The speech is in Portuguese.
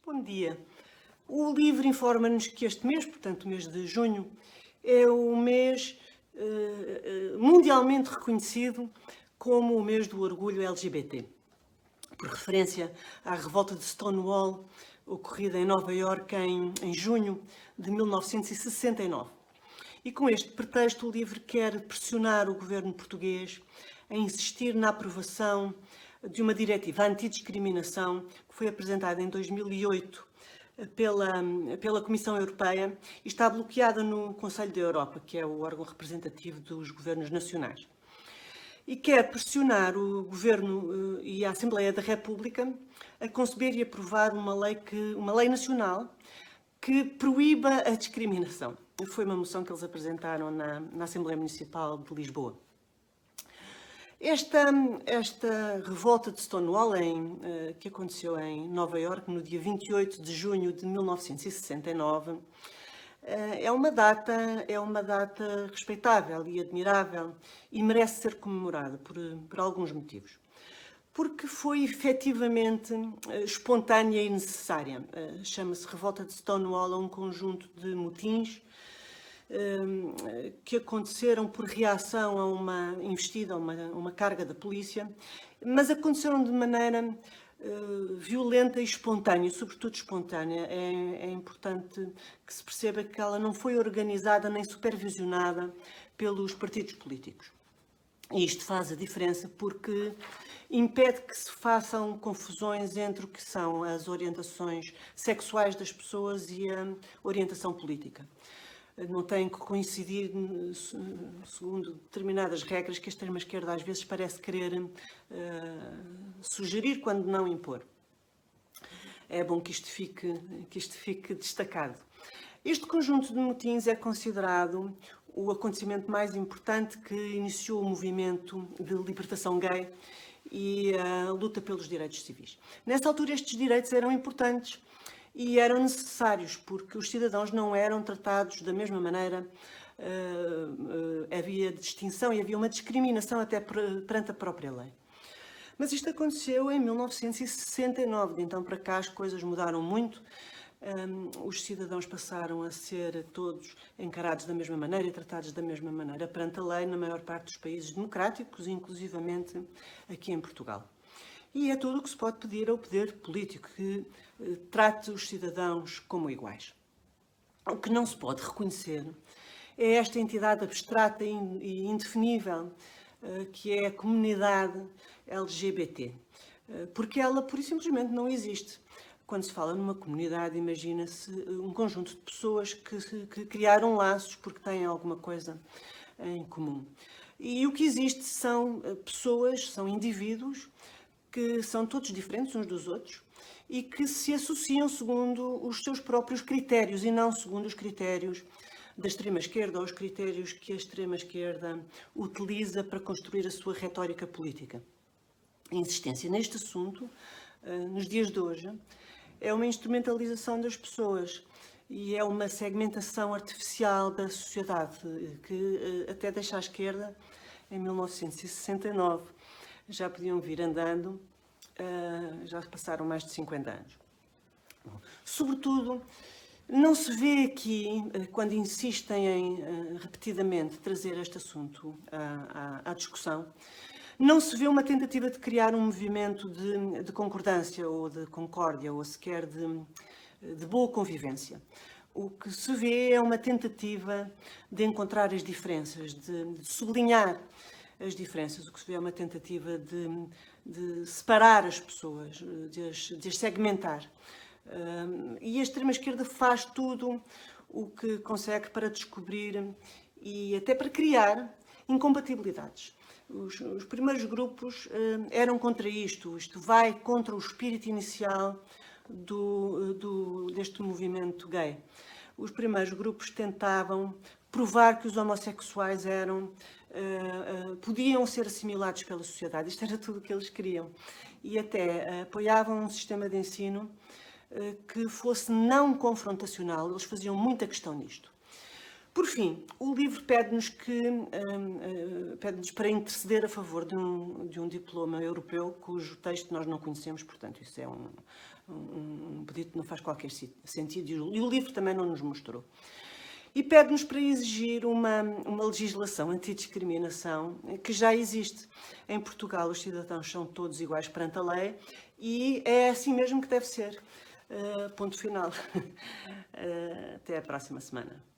Bom dia. O LIVRE informa-nos que este mês, portanto o mês de junho, é o mês mundialmente reconhecido como o mês do orgulho LGBT, por referência à revolta de Stonewall, ocorrida em Nova Iorque em junho de 1969. E com este pretexto, o LIVRE quer pressionar o governo português a insistir na aprovação de uma diretiva antidiscriminação que foi apresentada em 2008 pela Comissão Europeia e está bloqueada no Conselho da Europa, que é o órgão representativo dos governos nacionais. E quer pressionar o Governo e a Assembleia da República a conceber e aprovar uma lei nacional que proíba a discriminação. Foi uma moção que eles apresentaram na Assembleia Municipal de Lisboa. Esta revolta de Stonewall, que aconteceu em Nova Iorque no dia 28 de junho de 1969, é uma data respeitável e admirável e merece ser comemorada por alguns motivos. Porque foi efetivamente espontânea e necessária. Chama-se Revolta de Stonewall a um conjunto de motins que aconteceram por reação a uma investida, a uma carga da polícia, mas aconteceram de maneira violenta e espontânea, sobretudo espontânea. É importante que se perceba que ela não foi organizada nem supervisionada pelos partidos políticos. E isto faz a diferença porque impede que se façam confusões entre o que são as orientações sexuais das pessoas e a orientação política. Não tem que coincidir, segundo determinadas regras, que a extrema-esquerda às vezes parece querer sugerir quando não impor. É bom que isto fique destacado. Este conjunto de motins é considerado o acontecimento mais importante que iniciou o movimento de libertação gay e a luta pelos direitos civis. Nessa altura estes direitos eram importantes e eram necessários, porque os cidadãos não eram tratados da mesma maneira, havia distinção e havia uma discriminação até perante a própria lei. Mas isto aconteceu em 1969, de então para cá as coisas mudaram muito, os cidadãos passaram a ser todos encarados da mesma maneira e tratados da mesma maneira perante a lei na maior parte dos países democráticos, inclusivamente aqui em Portugal. E é tudo o que se pode pedir ao poder político, que trate os cidadãos como iguais. O que não se pode reconhecer é esta entidade abstrata e indefinível, que é a comunidade LGBT, porque ela, pura e simplesmente, não existe. Quando se fala numa comunidade, imagina-se um conjunto de pessoas que criaram laços porque têm alguma coisa em comum. E o que existe são pessoas, são indivíduos, que são todos diferentes uns dos outros e que se associam segundo os seus próprios critérios e não segundo os critérios da extrema-esquerda ou os critérios que a extrema-esquerda utiliza para construir a sua retórica política. A insistência neste assunto, nos dias de hoje, é uma instrumentalização das pessoas e é uma segmentação artificial da sociedade que até deixa à esquerda, em 1969, já podiam vir andando, já passaram mais de 50 anos. Sobretudo, não se vê aqui, quando insistem em repetidamente trazer este assunto à discussão, não se vê uma tentativa de criar um movimento de concordância ou de concórdia ou sequer de boa convivência. O que se vê é uma tentativa de encontrar as diferenças, de sublinhar as diferenças. O que se vê é uma tentativa de separar as pessoas, de as segmentar. E a extrema-esquerda faz tudo o que consegue para descobrir e até para criar incompatibilidades. Os primeiros grupos eram contra isto vai contra o espírito inicial deste movimento gay. Os primeiros grupos tentavam provar que os homossexuais podiam ser assimilados pela sociedade. Isto era tudo o que eles queriam. E até apoiavam um sistema de ensino que fosse não confrontacional. Eles faziam muita questão nisto. Por fim, o livro pede-nos para interceder a favor de um diploma europeu cujo texto nós não conhecemos, portanto, isso é um pedido que não faz qualquer sentido e o livro também não nos mostrou. E pede-nos para exigir uma legislação antidiscriminação que já existe. Em Portugal, os cidadãos são todos iguais perante a lei e é assim mesmo que deve ser. Ponto final. Até a próxima semana.